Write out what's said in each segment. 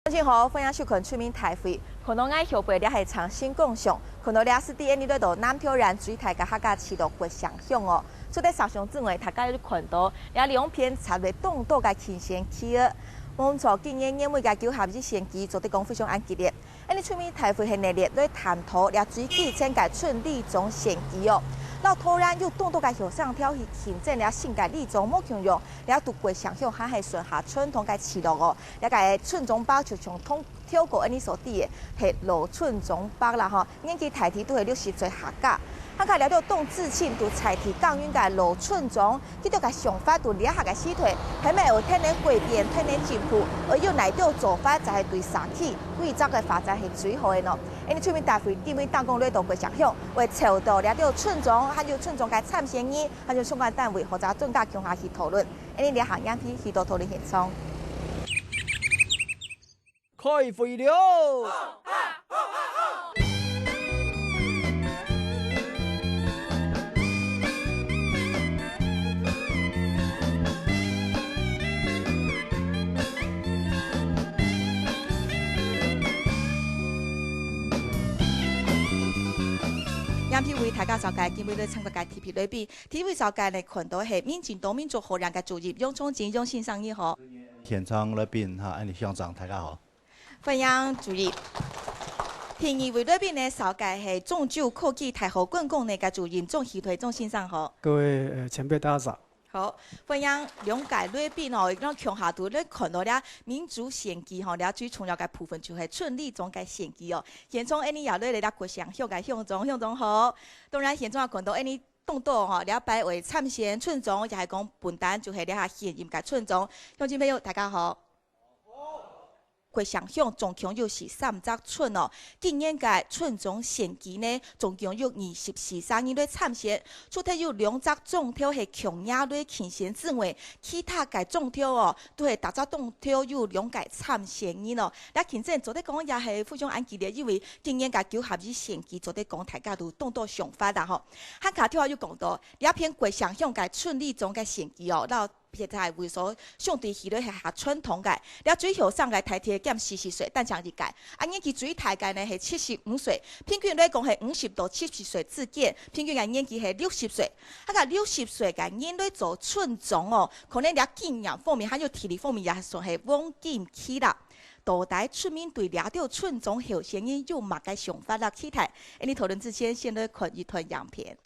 大家好，欢迎收看出名台会。可能爱后背了系长新共享，可能了是第二度南挑然水台甲客家市道过上向哦。所以上上之外，大家有看到了两片插在动作嘅轻先气儿。我们从今年每个九合之先期做的功非常安激烈。你出名台会系内列来探讨了水基层嘅顺利种先期哦。那突然又动作嘅向上挑去形成了性格力种莫强用，了度过上向还系顺下春同嘅市道哦。了个春种包就从通跳过你所地嘅系路春种包啦吼，年纪大体都系60岁下架。他看了到动自庆都采体降运嘅路春种，佢到嘅想法都裂下嘅死腿，係咪有天然改變、天然進步，而要嚟到做法就係對社區規則嘅發展係最好嘅咯。你出面大會基本當講呢度嘅想向，為籌到了到春種，還有春種嘅參選議，還有相關單位或者專家共下去討論。你兩項樣片去到討論現場。開會了！央片為大家紹介，今日咧參加嘅 TP 裏邊 ，TP 紹介咧看到係民進黨民族後人嘅主任楊聰堅楊先生你好。現場裏邊嚇，安尼鄉長大家好。歡迎主任。第二位裏邊咧紹介係中州科技大學公共嘅主任鍾喜推鍾先生好。各位前輩大家早。好，歡迎兩屆裏邊哦，讓強下度咧看到了民主選舉吼，了最重要嘅部分就係順利總嘅選舉哦。現從呢也咧嚟到國上向嘅向總好，當然現從也看到呢動作吼，了擺為參選村長，也係講本單就係了下現任嘅村長。鄉親朋友大家好。國上向總共有13隻村哦，今年嘅村長選舉呢，總共有24人來參選，除咗有2隻總挑係強壓來傾選之外，其他嘅總挑哦，都係大隻總挑有2個參選人哦。嗱，其實做得講也係非常安激烈，因為今年嘅9合一選舉做得講大家都動作上發啦吼。客家條又講到，一片國上向嘅村里總嘅選舉哦，到現在為所相對起來係下傳統嘅，了最後上嘅大體減40歲，但長日屆，年紀最大嘅呢係75歲，平均來講係50到70歲之間，平均嘅年紀係60歲。個60歲嘅人來做村長哦，可能了經驗方面，還有體力方面也算係往進起啦。到底村民對了到村長候選人有乜嘅想法啦？期待，你討論之前先來看一段樣片。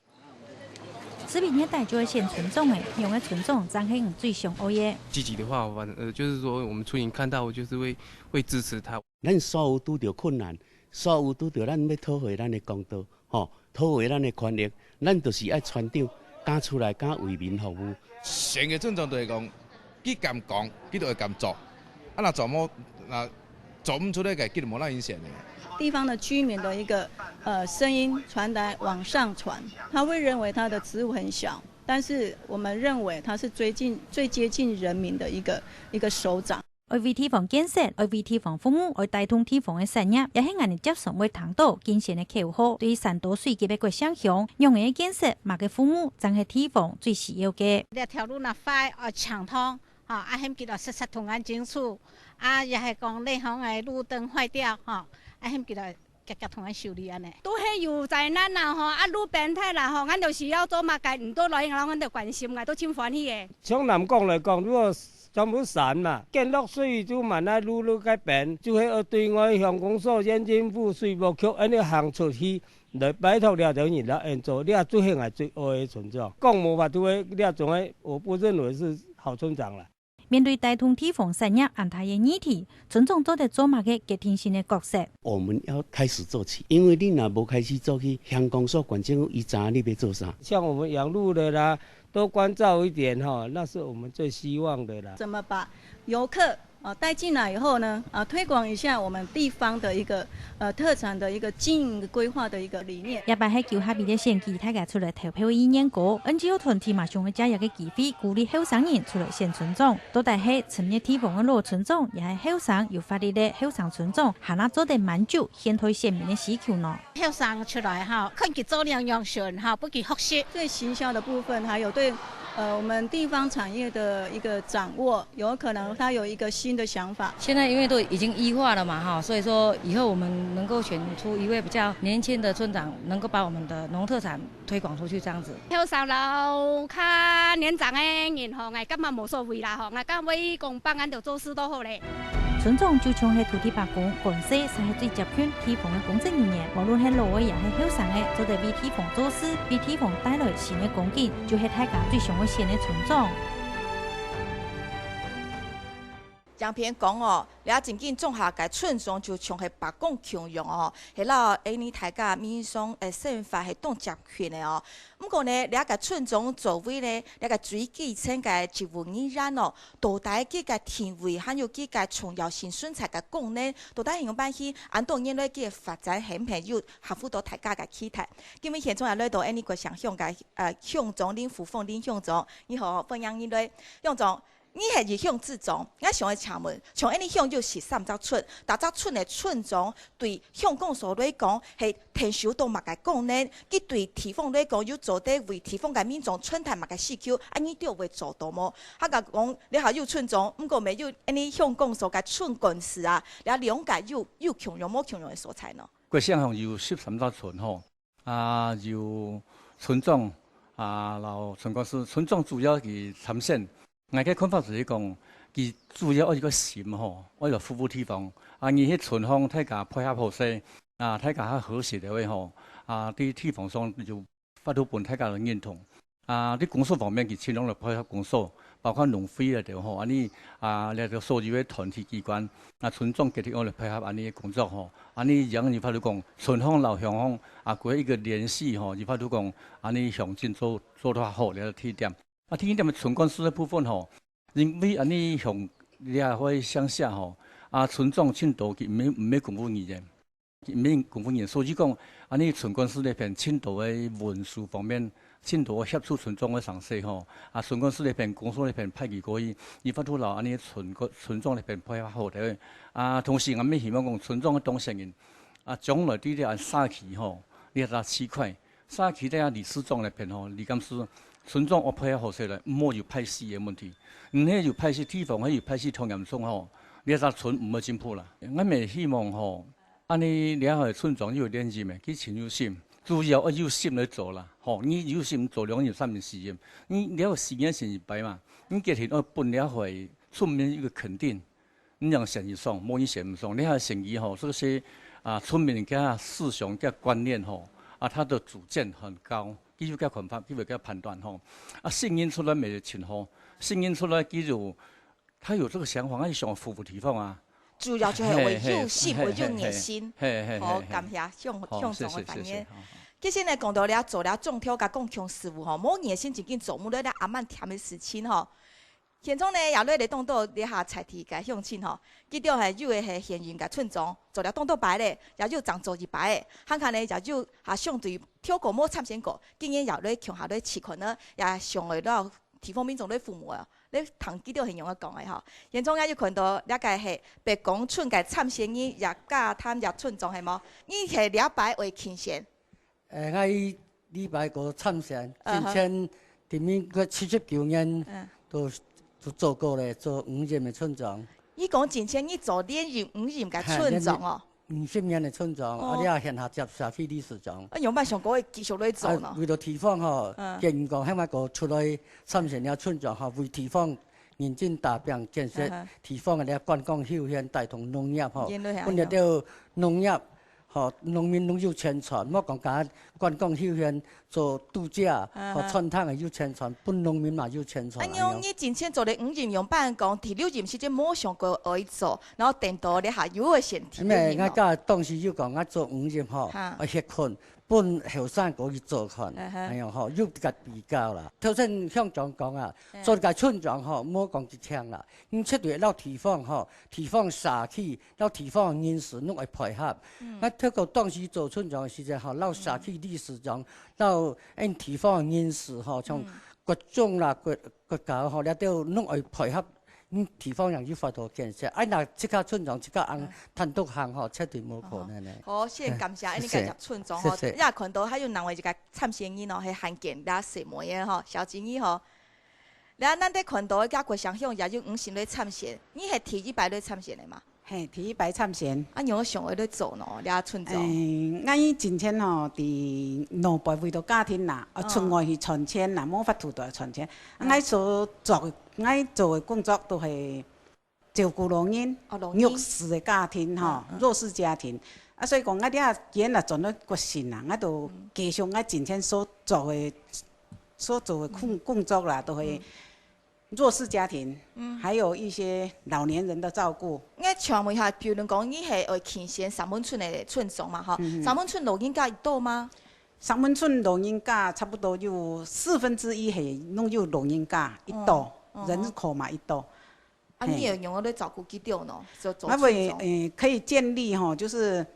食品業帶就會選村長誒，用嘅村長真係唔最上惡嘅。積極的話，就是說我們村民看到，就是會支持他。咱所有拄到困難，所有拄到咱要討回咱的公道，吼，討回咱的權益，咱就是愛村長敢出來，敢為民服務。選嘅村長就係講，佢敢講，佢就會敢做。啊，那做冇，那做唔出來嘅，佢就冇那影響嘅。地方的居民的一個聲音傳達往上傳，他會認為他的職務很小，但是我們認為他是最接近人民的一個首長。愛為地方建設，愛為地方服務，愛帶動地方的產業，也係我哋接受為談到建設的口號。對3多歲嘅國鄉鄉，用嘅建設，物嘅服務，真係地方最需要嘅。呢條路那快暢通，啊，hem記到實通安清楚，啊，也係講呢行嘅路燈壞掉，哈。hem記得夾同人修理安尼，都係有災難啦吼，啊路變態啦吼，咱就是要做嘛嘅，唔多來，咱就關心嘅，都真歡喜嘅。從南港來講，如果全部散嘛，建落水就慢慢路改變，就係對外鄉公所、縣政府、水務局安尼行出去來拜託了就人啦，做了最係最惡嘅村長，講無法度嘅了種嘅，我不認為是好村長啦。面對帶動地方產業安排嘅議題，村長做得做乜嘅決定性嘅角色。我們要開始做起，因為你若無開始做起，鄉公所、縣政府伊知你要做啥。像我們養路的啦，多關照一點哈，那是我們最希望的啦。怎麼把遊客帶進來以後呢，推廣一下我們地方的一個特產的一個經營規劃的一個理念。一般喺9合一嘅選舉，大家出來投票意見過 ，NGO 團體馬上會加入嘅機會，鼓勵後生人出來選村長。到底係成立地方嘅老村長，也係後生有法律嘅後生村長，係哪做得滿足現代選民嘅需求呢？後生出來哈，看佢做兩樣選哈，不給學習。最行銷的部分，還有對我们地方产业的一个掌握，有可能他有一个新的想法。现在因为都已经异化了嘛哈，所以说以后我们能够选出一位比较年轻的村长，能够把我们的农特产推广出去这样子。后上老较年长的人吼，我感觉无所谓啦吼，我感觉每公帮俺就做事都好咧。村长就像是土地白工、干事，才是最接近地方的公职人员。无论是老的也是后生的，做得为地方做事，为地方带来新的光景，就是大家最上会选的村长。杨片讲哦，了真紧种下个村庄就像是白讲强用哦，係啦，呢大家民商诶生法係当集权的哦。不过呢，了个村庄作为呢，了个最基层个植物依然哦，到底几个天位还有几个重要性选材个功能，到底用办去按当然来嘅发展很朋友合乎到大家个期待。今日现场也来到呢个想象个向总林副凤林向总，你好，分享你来向总。你係熱向自種，我想去請問，從呢向要13隻村，但隻村嘅村長對香港所來講係提升到乜嘅功能，佢對地方來講要做得為地方嘅民眾村台乜嘅需求，安尼都會做到麼？佢講你係要村長，不過咪要呢香港所嘅村幹事啊，你兩個要強用冇強用嘅所在呢？國鄉鄉有13隻村吼，有村長然後村幹事，村長主要係參選。我嘅看法就是講，佢主要愛一個心吼，愛來服務地方。而迄村坊大家配合好勢，大家較和諧的話吼，啲地方上就發到本大家嘅認同。啲公所方面，佢盡量來配合公所，包括農會啊，就吼，安尼了個所有嘅團體機關，村長結合來配合安尼嘅工作吼，安尼讓你發到講村坊老鄉坊過一個聯繫吼，你發到講安尼向前做得好了提點。聽點嘅村幹事嘅部分吼，因為安尼向你也可以鄉下吼，村長簽到佢唔係公務員，唔係公務員，所以講安尼村幹事呢邊簽到嘅文書方面，簽到協助村長嘅上勢吼，村幹事呢邊公所呢邊派佢過去，而發到落安尼村長呢邊配合好嘅，同時我哋希望講村長嘅當事人，將來啲啲沙期吼，呢個市塊，沙期啲理事長呢邊吼，理監事。村長我配合好勢咧，唔好有派系嘅問題。唔係有派系地方，係有派系同嚴重吼，你個村唔會進步啦。我咪希望吼，安尼了後村長要連任嘅，佢全有心，主要有心來做啦。吼，你有心做2年3年4年，你了4年先一擺嘛。你家庭要本了會村民一個肯定，你讓善意上，冇你善唔上，你係善意吼，這些村民嘅思想嘅觀念吼，他的主見很高。佢要嘅看法，佢會嘅判斷吼。聲音出來咪前好，聲音出來佢就，他有這個想法，佢想服務地方啊。主要就係為有心，為有熱心。好，感謝向總嘅反應。其實呢，講到了做了種挑甲共強事務吼，冇熱心就緊做，冇咧阿慢甜嘅事情吼。現在呢，也來嚟當到你下財體嘅鄉親吼，佢哋係有嘅係現任嘅村長，做了當到擺咧，也有長做一擺嘅，看看呢也有相對挑過冇參選過，今年也來強下來持群呢，也上來到地方民眾來父母啊，你同佢哋形容講嘅吼，現在也有看到了解係白講村嘅參選人也加參入村長係冇，你係了擺為傾選。我禮拜個參選，之前前面個79年都做過咧，做5任嘅村長。你講之前你做連任5任嘅村長哦？50年嘅村長，你也現下接社區理事長。用乜上嗰個繼續來做呢？為咗地方吼，建議講，起碼個出來參選了村長吼，為地方認真打拼建設地方嘅咧觀光休閒，帶動農業吼，本日都農業。吼，農民攏要宣傳，莫講假觀光休閒做度假，和傳統嘅要宣傳，本農民嘛要宣傳。你之前做的5任用辦講，第6任時陣冇想過可以做，然後等到你下有個選題。咩？我家當時要講，我做5任吼，我協群本後生嗰去做群，係樣吼，要個比較啦。頭先鄉長講啊，做個村長吼，冇講一聽啦，你出嚟到地方吼，地方社區，到地方人士攏會配合。我透過當時做村長嘅時陣吼，到社區理事長，到因地方人士吼，像各種啦、國家吼，了都攏會配合。地方人要發到建設，嗱即刻村長即刻按單獨行吼，絕對冇可能咧。好，先感謝你介入村長吼，也看到還有兩位一個參選人哦，係罕見啦，誰梅嘅吼，小金姨吼。然后咱在看到甲国乡乡也就五行咧参选，你系提一摆咧参选的嘛？嘿，第一摆参选。啊，用上会咧做喏，俩村长。咱真前吼，伫两辈为着家庭啦，村外去传钱啦，无法度就传钱。咱所做，咱做的工作都是照顾老人、弱势的家庭吼，弱势家庭。啊，所以讲，你啊，既然做咧决心啦，就加上真前所做的工作啦，都是。弱势家庭，还有一些老年人的照顾。我请问一下，比如讲，你系会倾贤三分村的村长嘛？哈，三分村老人家多吗？三分村老人家差不多有1/4系拢有老人家一多，人口嘛一多。啊，你会用咧照顾几多呢？做那么可以建立吼，就是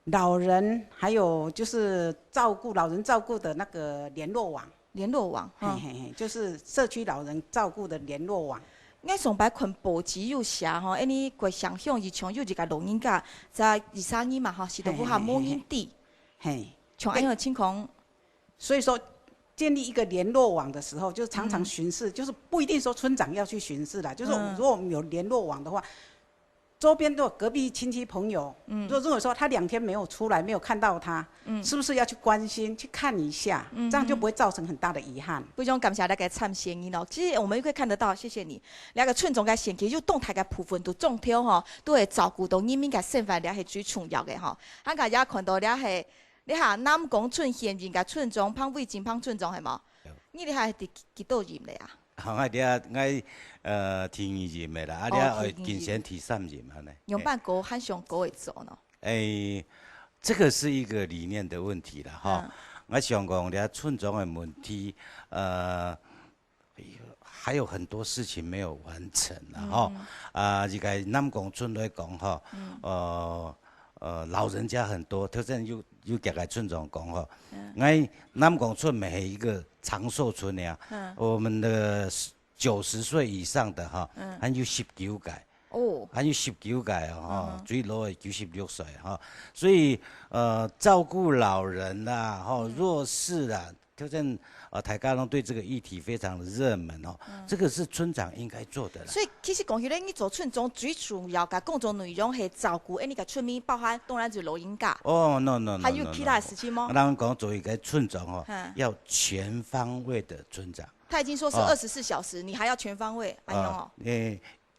老人还有就是老人照顾的那个联络网。联络网，就是社区老人照顾的联络网。我上摆看报纸有写吼，你国乡乡以前有一个老人家在23年嘛吼，是都不下母婴地，像安样的情况。所以说，建立一个联络网的时候，就常常巡视，就是不一定说村长要去巡视啦，就是如果我们有联络网的话。周边的隔壁亲戚朋友，如果说他2天没有出来，没有看到他，是不是要去关心、去看一下？这样就不会造成很大的遗憾。非常感谢大家参选你咯。其实我们可以看得到，谢谢你。两个村长嘅选举就动态嘅部分都中挑吼，都会照顾到人民嘅身份，了系最重要嘅吼。咱大家看到了系，你下南港村现任嘅村长潘伟金潘村长系冇？你哋系几多任嚟啊？我提2任的啦，啊，我今年提3任安尼。用办国汉上国会做呢？这个是一个理念的问题啦，哈。我想讲，了村长的问题，还有很多事情没有完成啦，哈。这个南港村来讲，哈，老人家很多，特别有几个村长讲，哈，我南港村每一个长寿村呀，我们的90岁以上的哈，还有19届，还有19届哦，最老的96岁哈，所以照顾老人啦，哈，弱势啦，就像大家拢对这个议题非常的热门哦，这个是村长应该做的啦。所以其实讲起来，你做村长最主要嘅工作内容是照顾你个村民，包含当然就是老人家。哦 ，no， 还有其他事情吗？咱讲做一个村长哦，要全方位的村长。他已经说是24小时，你还要全方位，安用哦。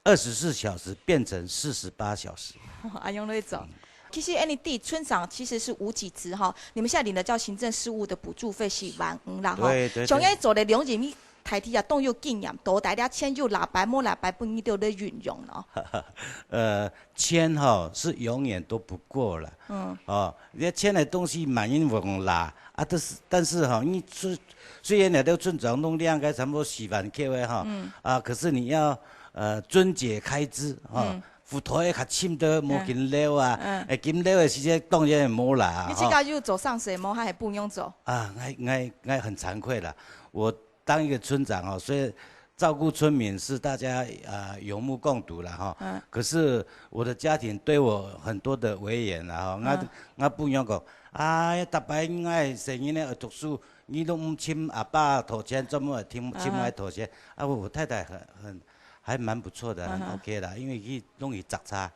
24小时变成48小时。安用那种。其实 ND 村长其实是无给职哈，你们现在领的叫行政事务的补助费是15000啦哈。对。从嘢做的2年，你台底下动有经验，多大家钱就600摸600不一定得运用了。钱哈是永远都不够了。你钱的东西满用用啦，啊，但是哈，你虽然你的村长弄量该差不多4万块的哈，可是你要遵节开支哈。斧头也较深的，无金了啊！金了的时间当然无啦。你这个就走上水摸，还不用走？我很惭愧啦。我当一个村长哦，所以照顾村民是大家有目共睹啦哈。可是我的家庭对我很多的威严啦哈。我不用讲，逐摆我生囡仔读书，你都唔请阿爸掏钱，怎么请我掏钱？我太太还蛮不错的，很 OK 啦，因为去弄去杂差。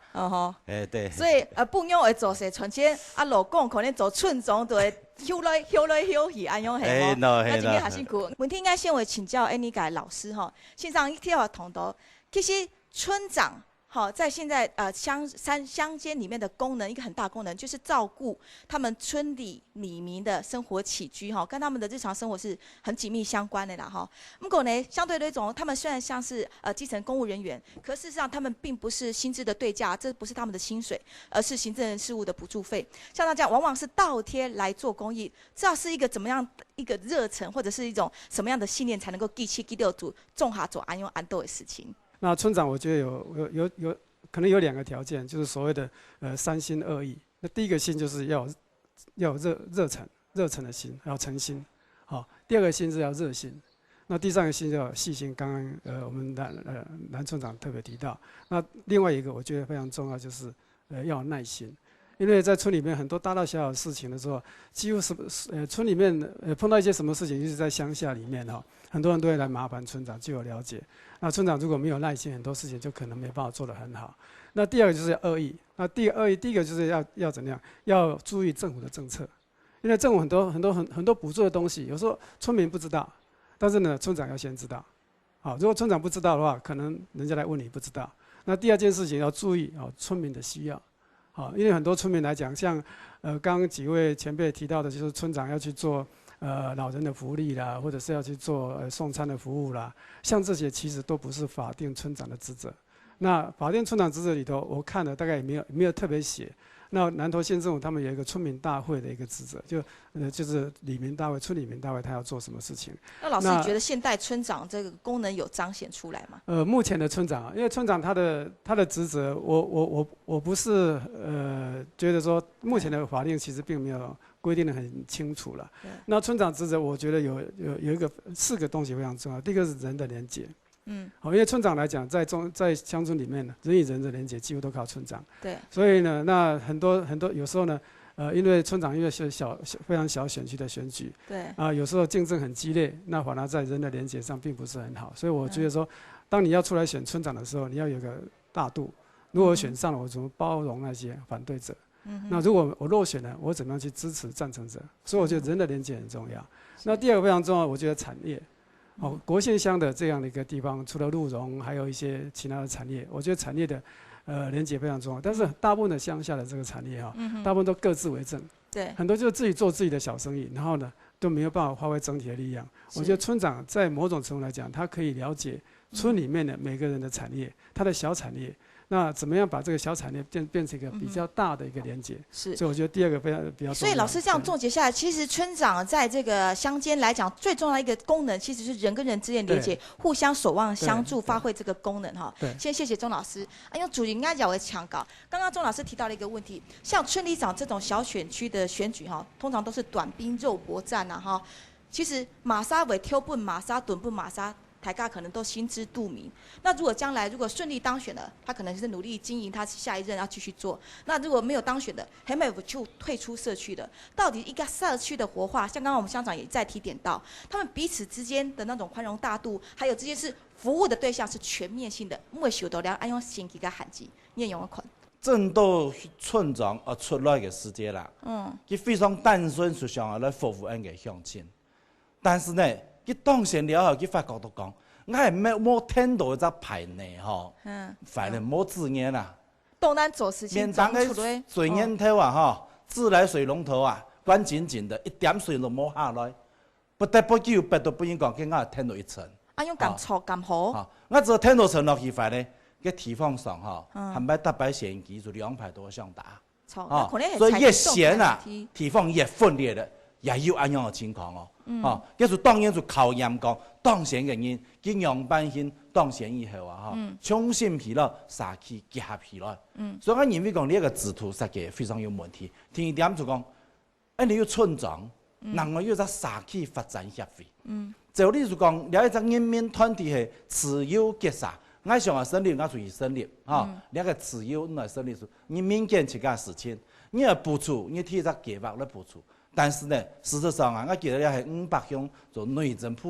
对。所以不用会做些存钱，老公可能做村长就会休来去，安样系吼。那今天还辛苦。问题应该先会请教你个老师哈，线上一条同道，其实村长。好，在现在乡间里面的功能，一个很大功能就是照顾他们村里里民的生活起居哈，跟他们的日常生活是很紧密相关的啦哈。不过呢，相对的一种，他们虽然像是基层公务人员，可事实上他们并不是薪资的对价，这不是他们的薪水，而是行政事务的补助费。像大家往往是倒贴来做公益，这要是一个怎么样一个热忱，或者是一种什么样的信念，才能够记起记六组种下做安用安斗的事情。那村长，我觉得有可能有2个条件，就是所谓的3心2意。那第一个心就是要有热忱的心，要诚心。好，第2个心是要热心。那第3个心叫细心。刚刚我们蓝村长特别提到。那另外一个我觉得非常重要，就是要有耐心。因为在村里面很多大大小小的事情的时候，几乎村里面碰到一些什么事情，就是在乡下里面哈，很多人都会来麻烦村长，就有了解。那村长如果没有耐心，很多事情就可能没办法做得很好。那第二个就是恶意，那第一个就是要怎么样？要注意政府的政策，因为政府很多补助的东西，有时候村民不知道，但是呢，村长要先知道。好，如果村长不知道的话，可能人家来问你不知道。那第二件事情要注意村民的需要。好，因为很多村民来讲，像刚刚几位前辈提到的，就是村长要去做老人的福利啦，或者是要去做送餐的服务啦，像这些其实都不是法定村长的职责。那法定村长职责里头，我看了大概也没有特别写。那南投县政府他们有一个村民大会的一个职责，就是里民大会、村里民大会，他要做什么事情？那老师，你觉得现代村长这个功能有彰显出来吗？目前的村长，因为村长他的职责，我不是觉得说目前的法令其实并没有规定的很清楚了。那村长职责，我觉得有4个东西非常重要。第一个是人的连结。好，因为村长来讲，在乡村里面呢，人与人的连结几乎都靠村长。对。所以呢，那很多有时候呢，因为村长因为是非常小选区的选举，对。有时候竞争很激烈，那反而在人的连结上并不是很好。所以我觉得说，当你要出来选村长的时候，你要有个大度。如果我选上了，我怎么包容那些反对者？那如果我落选了，我怎么样去支持赞成者？所以我觉得人的连结很重要。那第二个非常重要，我觉得产业。国县乡的这样的一个地方，除了鹿茸，还有一些其他的产业。我觉得产业的连结非常重要，但是大部分的乡下的这个产业大部分都各自为政，对，很多就是自己做自己的小生意，然后呢都没有办法发挥整体的力量。我觉得村长在某种程度来讲，他可以了解村里面的每个人的产业，他的小产业。那怎么样把这个小产业变成一个比较大的一个连结？是，所以我觉得第二个比较重要。所以老师这样总结下来，其实村长在这个乡间来讲，最重要的一个功能，其实是人跟人之间连结，互相守望相助，发挥这个功能哈。先谢谢钟老师。因为主人家讲为强搞，刚刚钟老师提到了一个问题，像村里长这种小选区的选举哈，通常都是短兵肉搏战呐哈。其实马沙尾挑不马沙，蹲不马沙。台大可能都心知肚明。那如果将来如果顺利当选了，他可能是努力经营他下一任要继续做。那如果没有当选的，黑妹就退出社区的。到底一个社区的活化，像刚刚我们乡长也在提点到，他们彼此之间的那种宽容大度，还有这些是服务的对象是全面性的，唔会受到了按用先期嘅限制。念用一款。正到村长出来嘅时间啦，佢非常单纯是想来服务俺嘅乡亲，但是呢。佢當選了後，佢發覺到講，我係冇聽到一隻牌呢，吼，反正冇字眼啦。當咱做事情，面當嘅水源頭啊，吼，自來水龍頭啊，關緊緊的，一點水都冇下來，不得不久，不得不應講，佢我聽到一層。用咁錯咁好。我只聽到層落去發呢，個地方上吼，係咪特別選舉就2排多項打？所以越選啊，地方越分裂的。也有安樣嘅情況哦，就是當然就考驗講當選嘅人，佢樣板性當選以後啊，重新疲勞，社區結合起來。所以我認為講呢一個制度設計非常有問題。第二點就講，你要村長，另外要個社區發展協會。就你就講，了一個人民團體係自由結社，我想要成立，我就去成立，兩個自由來成立，你民間自家事情，你要補助，你提一個計劃來補助。但是呢，事實上啊，我記得咧係500項做內政部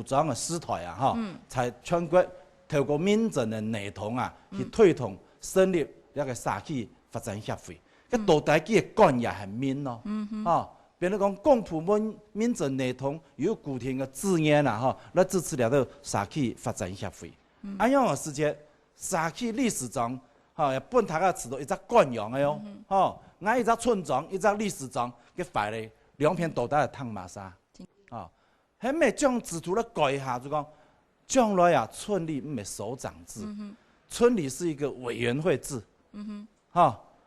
長嘅師台啊，才全國透過民政嘅內統啊，去推動成立一個社區發展協會。個到底佢嘅干也係民咯，變咗講公部門民政內統有固定嘅資源啊，來支持了到社區發展協會。安樣嘅時節，社區理事長本大家知道一隻干樣嘅喲，我一隻村長，一隻理事長嘅發咧2片到底係燙馬沙，係咪將制度咧改一下？就講將來啊，村里唔係首長制，村里是一個委員會制，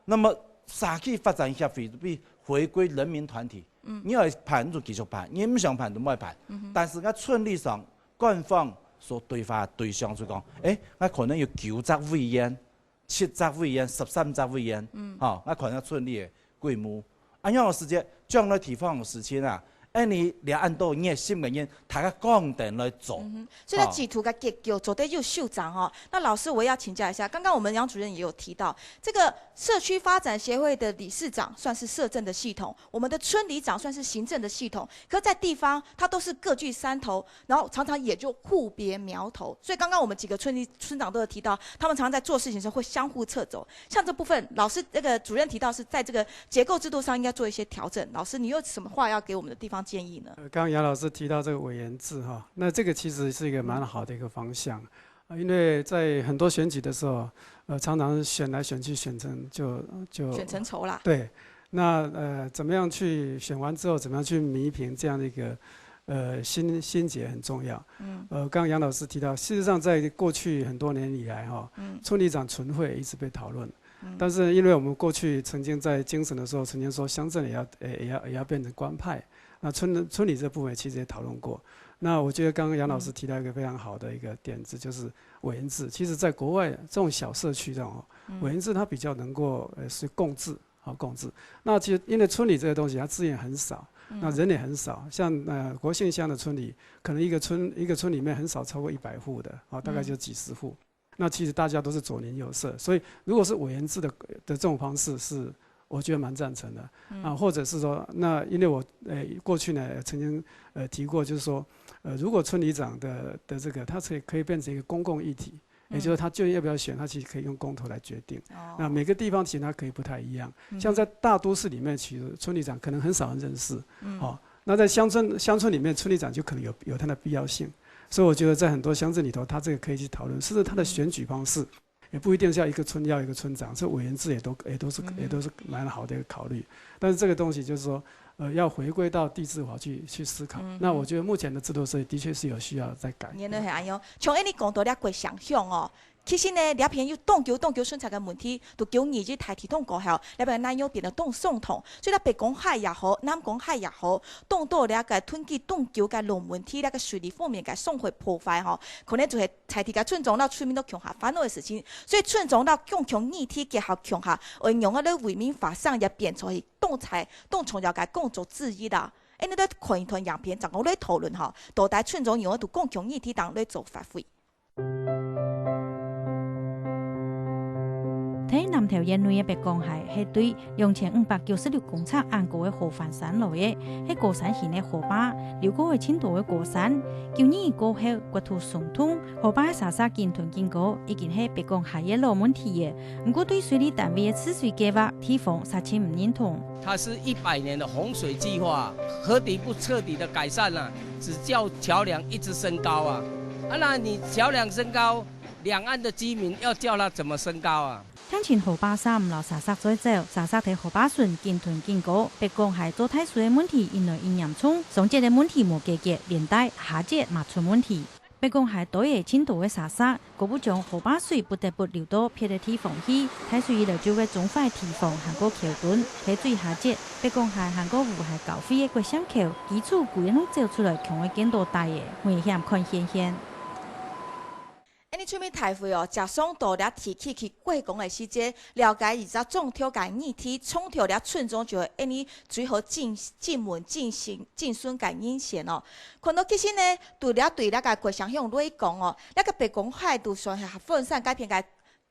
那麼社區發展協會必回歸人民團體，你要辦就繼續辦，你唔想辦就唔愛辦。但是我村里上官方所對話對象就講，我可能有9隻委員。7隻委員、13隻委員，我可能村里嘅規模，安樣嘅時節，將來地方嘅事情啊，你俩按到你心里面，大家共同来做。所以，企图个结构做得又秀长哦。那老师，我也要请教一下，刚刚我们杨主任也有提到，这个社区发展协会的理事长算是社政的系统，我们的村里长算是行政的系统。可在地方，它都是各据山头，然后常常也就互别苗头。所以，刚刚我们几个村长都有提到，他们常常在做事情的时候会相互掣肘。像这部分，老师那个主任提到是在这个结构制度上应该做一些调整。老师，你有什么话要给我们的地方建议呢？刚刚杨老师提到这个委员制哈，那这个其实是一个蛮好的一个方向，因为在很多选举的时候，常常选来选去选成就选成仇啦。对，那怎么样去选完之后，怎么样去弥平这样的一个心结很重要。刚刚杨老师提到，事实上在过去很多年以来哈，村里长村会一直被讨论。但是因为我们过去曾经在精神的时候，曾经说乡镇也要变成官派，那村里这部分其实也讨论过。那我觉得刚刚杨老师提到一个非常好的一个点子，就是委员制。其实在国外这种小社区这种委员制，它比较能够是共治，共治。那其实因为村里这个东西，它资源很少，那人也很少。像国姓乡的村里，可能一个村里面很少超过100户的，大概就几十户。那其实大家都是左邻右舍，所以如果是委员制的这种方式，是我觉得蛮赞成的。或者是说，那因为我过去呢曾经提过，就是说，如果村里长的这个，他可以变成一个公共议题，也就是他究竟要不要选，他其实可以用公投来决定。那每个地方其实它可以不太一样，像在大都市里面，其实村里长可能很少人认识。那在乡村里面，村里长就可能有它的必要性。所以我觉得在很多乡镇里头，他这个可以去讨论，甚至他的选举方式也不一定是要一个村要一个村长，这委员制也都是蛮好的一个考虑。但是这个东西就是说，要回归到地制化去思考。那我觉得目前的制度设计的确是有需要再改。你很安样，从你讲到了过想象哦。其實呢，兩邊要當橋選擇嘅問題，都叫兒子提通過後，兩邊內容變得當相同。所以咧，北港海也好，南港海也好，當到兩個吞記當橋嘅龍問題，兩個水利方面嘅送回破壞吼，可能就係提提嘅村長到村民都強下反對嘅事情。所以村長到共強議題結合強下，運用嗰啲為民法上也變成係當重要嘅工作之一啦。你哋看一段影片，就我哋討論吼，到底村長用嗰度共強議題當嚟做發揮。喺南投縣內嘅北港海係對2596公尺安高嘅河帆山路嘅，喺高山縣嘅河壩，流過去青島嘅高山，舊年過後國土鬆通，河壩嘅沙沙建屯建高，已經係北港海嘅老問題嘅。不過對水利單位嘅治水計劃，地方實踐唔認同。它是100年的洪水計劃，河底不徹底的改善啦，只叫橋梁一直升高啊！那你橋梁升高，兩岸的居民要叫它怎麼升高啊？當前河壩三唔留沙沙再走，沙沙喺河壩順建屯建高，北港海做太水嘅問題因來因嚴重，上節嘅問題冇解決，連帶下節嘛出問題。北港海對嘅青島嘅沙沙，嗰部將河壩水不得不流到別嘅地方去，太水以來就嘅中塊地方行過橋墩，喺最下節北港海行過湖海高飛嘅國鄉橋，基礎固然都走出來強嘅見到大嘅危險看現現。你出面台會哦，食爽到了提起去過講的時節，了解而家種條嘅議題，衝條了村中就會你如何進門進孫嘅引線哦。看到其實呢，對了對那個國鄉鄉來講哦，那個北港海都算係分散改變嘅。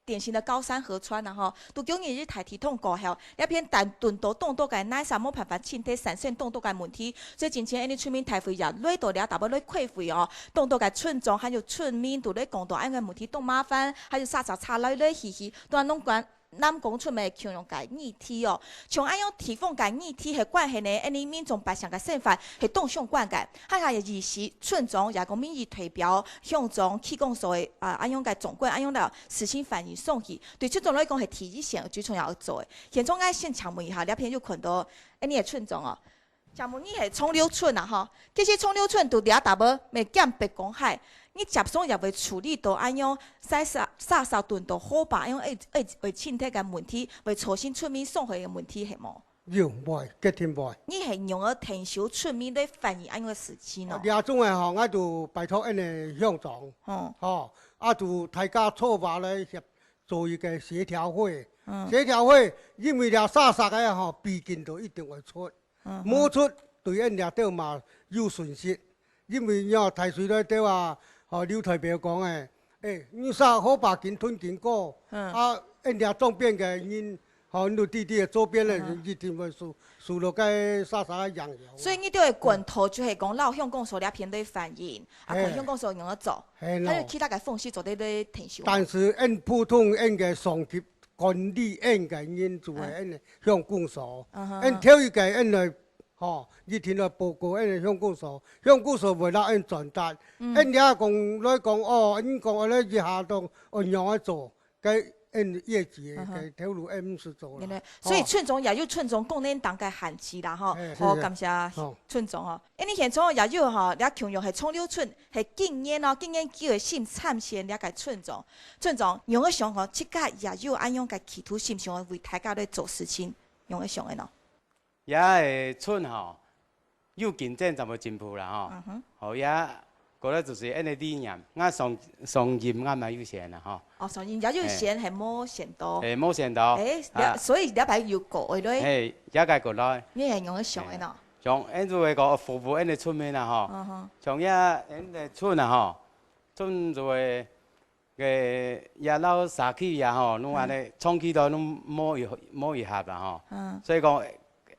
典型的高山河川啊，吼，都叫你日台體通過後，一片但頓到凍到嘅奶沙冇辦法清體產生凍到嘅問題，所以之前啲村民台會也累到了，大部累虧會哦，凍到嘅村莊還有村民都咧講到安個問題凍麻煩，還有沙差來咧嘻嘻，都係攏關。南港村咪強用嘅議題哦，從安樣提供嘅議題係關係呢？你民眾百姓嘅生活係當上關嘅，係係意思村長也講民意代表向總去講所謂安樣嘅總管安樣嘅事情反映送去，對村長來講係第一線最重要要做嘅。現在我先請問一下，兩邊有看到你嘅村長哦，請問你係涌流村啊？吼，其實涌流村都倆大部未減北港海。你接送也會處理到安樣沙沙頓到河壩安樣會清體嘅問題，會重新村民送回嘅問題係冇？有袂，決定袂。你係用咗聽小村民嚟反映安樣嘅事情咯。亞種嘅吼，我就拜託因嘅鄉長，就大家錯話來做一個協調會。協調會，因為了沙沙嘅吼，畢竟都一定會出，冇出对因掠到嘛有损失，因为鸟台水咧对啊，刘代表讲诶，你杀好把金吞金果，因掠撞变嘅因。你弟弟周边的一定会输落个啥样样。所以你对滚头就系讲老香港所俩偏对反应，滚香港所用得做，他就其他嘅缝隙做对停手。但是按普通按嘅上级管理按嘅因做嘅按香港所，按跳一个按来，一天来报告按香港所为了按传达，按俩讲来讲你讲咧一下当按样去做，按业绩嘅条路按是做啦。所以村长也有村长共恁党嘅限制啦，感谢村长你现在也有俩强用系创六村，系今年今年叫嘅新参选俩个村长，用个想即届也有按样嘅企图心，想为大家咧做事情，用个想嘅喏。也个村有竞争就无进步啦也。嗰咧就是因个理念，上任嘛有限啦上任也有限，系冇限多。冇限多。所以你排要改咧。一改过来。你系用个上嘅喏。像因做个服务因个村面啦像因个村村就个也老社区也拢安尼长期都拢冇一合啦所以讲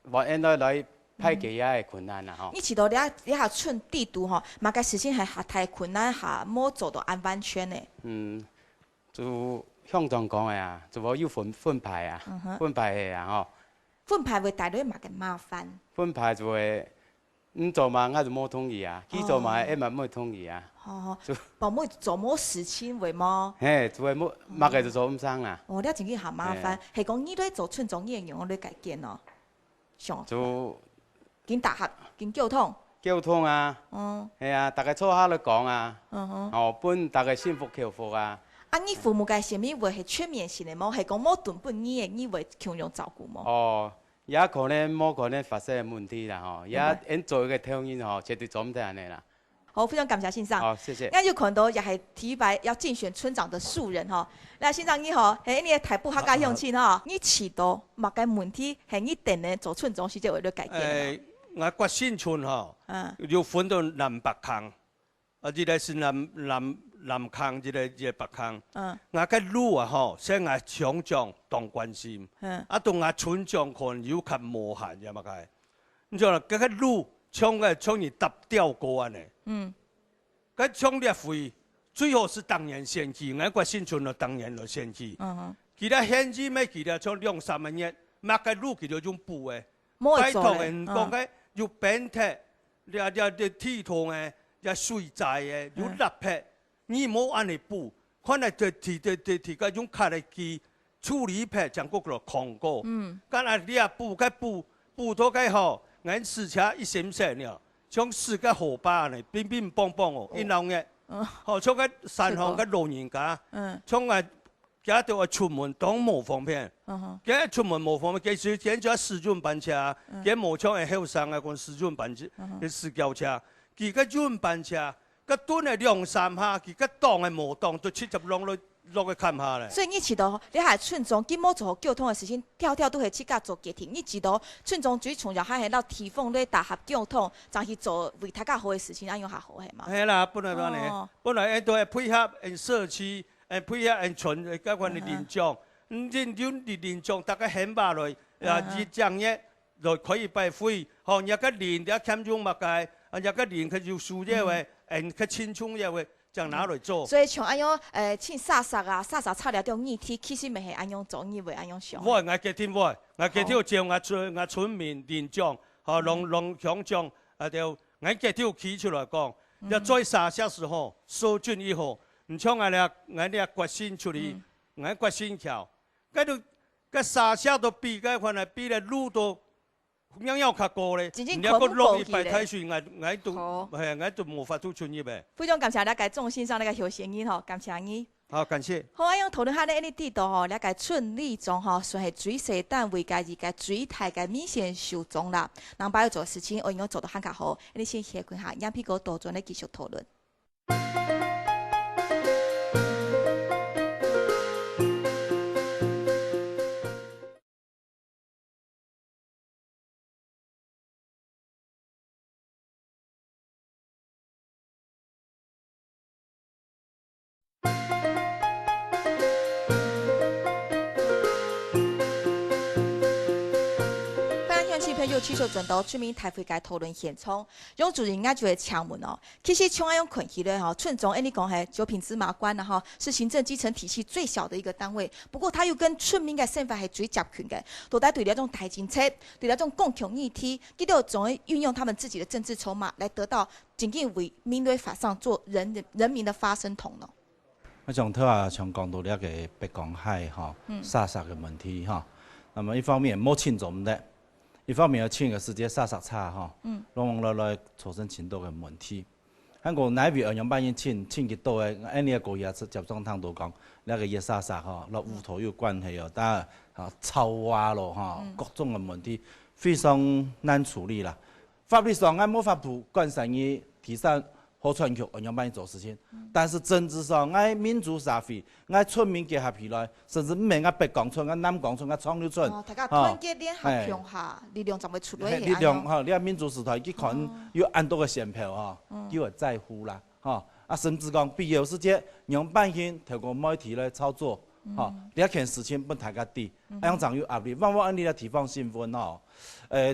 我因来。派给也系困难啦你知道你下村地图嘛个事情系太困难下，冇做到安全呢。就乡长讲的就无要分派分派的分派会带来嘛个麻烦。分派就会做嘛，就冇同意去做嘛，嘛冇同意就冇做冇事情为么？就会冇嘛个就做唔上啦。你真嘅下麻烦，系讲你咧做村长嘢用咧改建咯。就。经大学，经交通。交通系大家坐下来讲本大家幸福幸福你父母嘅什么话系全面性嘅冇，系讲冇根本你会强用照顾冇？也可能冇可能发生问题啦也因做嘅条件绝对做唔得安尼啦。好，非常感谢先生。好，谢谢。那有看到也系提白要竞选村长的素人那先生你好，你台北客家乡亲你迟到，嘛个问题系你定咧做村长时就为了改建。我决心村要分到南北坑，这个是南坑，这个北坑。我个路先我乡长当关心，同我村长可能有较无限嘅嘛个。你知啦，个路冲去搭吊高安尼。个冲咧费最好是当年先去，我决心村当年就先去。其他现金咩？其他从2-3万日，嘛个路其他种补诶。拜托人讲个。有变态，也铁桶诶，也水债诶，有立劈，你冇安尼补，可能提嗰種卡嚟機處理劈，將嗰個控告。咁你補到嘅好，俺試車一閃閃了，將四個河巴嚟乒乒乓乓一撈嘅，從個山上嘅老人家，從個家到出門當冇方便，家出門冇方便，其實見咗四轉班車，家冇槍係後生嘅講四轉班車，四轎車，佢個轉班車，個蹲係2-3下，佢個檔係冇檔，都70落去看下咧。所以你知道，你係村長，今冇做好交通嘅事情，條都係自家做決定。你知道，村長最重要係到提供咧大合交通，就去做為大家好嘅事情，咁樣係好係嘛？係啦，本來都係配合社區。配合村甲阮的鄰長，鄰長大家顯擺來，一將嘢來可以擺會，一個鄰一欠用物件，一個鄰佢要輸嘢話，佢清楚嘢話，將拿來做。所以像安樣請殺差了到議題，其實咪係安樣做，你會安樣想。我決定我決定招我村民鄰長，農鄉長，就我決定企出來講，要再3小時後收進以後。唔像我哋決心出嚟，我決心橋，嗰度嗰3小都比嗰款係比咧路都樣樣較高咧，你個落一排睇船，我都無法度穿入嘅。非常感謝大家眾先生那個小聲音感謝你。好，感謝。好，我討論下呢啲地道那個村里中算係最細單位嘅一個最大嘅明顯受眾啦。能把要做事情，我應該做到很較好。你先協管下，讓屁股多做呢繼續討論。天又气候转到村民台会该讨论现场，用主人应该就会抢门哦。其实像用困起来哈，村总你讲系九品芝麻官然后是行政基层体系最小的一个单位，不过他又跟村民嘅生活系最接近嘅，都在对那种台政策，对那种共同议题，佢都总会运用他们自己的政治筹码来得到仅仅为民类法上做人民的发声筒呢。我从头啊，从讲到了个北港海哈，沙沙的问题哈。那么一方面冇清楚的，一方面要清个世界沙沙差哈，拢来产生很多的问题。韩国那边杨班人清几多的，安尼个国家集中汤都讲，那个叶沙沙哈，那乌头有关系哦，但啊超挖咯哈，各种的问题非常难处理啦。法律上俺没法度管善于提升。好传球，杨班人做事情，但是政治上，俺民主社会，俺村民结合起来，甚至唔免俺北港村、俺南港村、俺昌柳村，大家团结联合向下，力量就会出来。力量哈，你看民主时代去看有按多个选票哈，就会在乎啦，哈啊，甚至讲必要时间，杨班人透过媒体来操作，哈，你看事情不太个低，样长有压力，往往按你来地方新闻哦。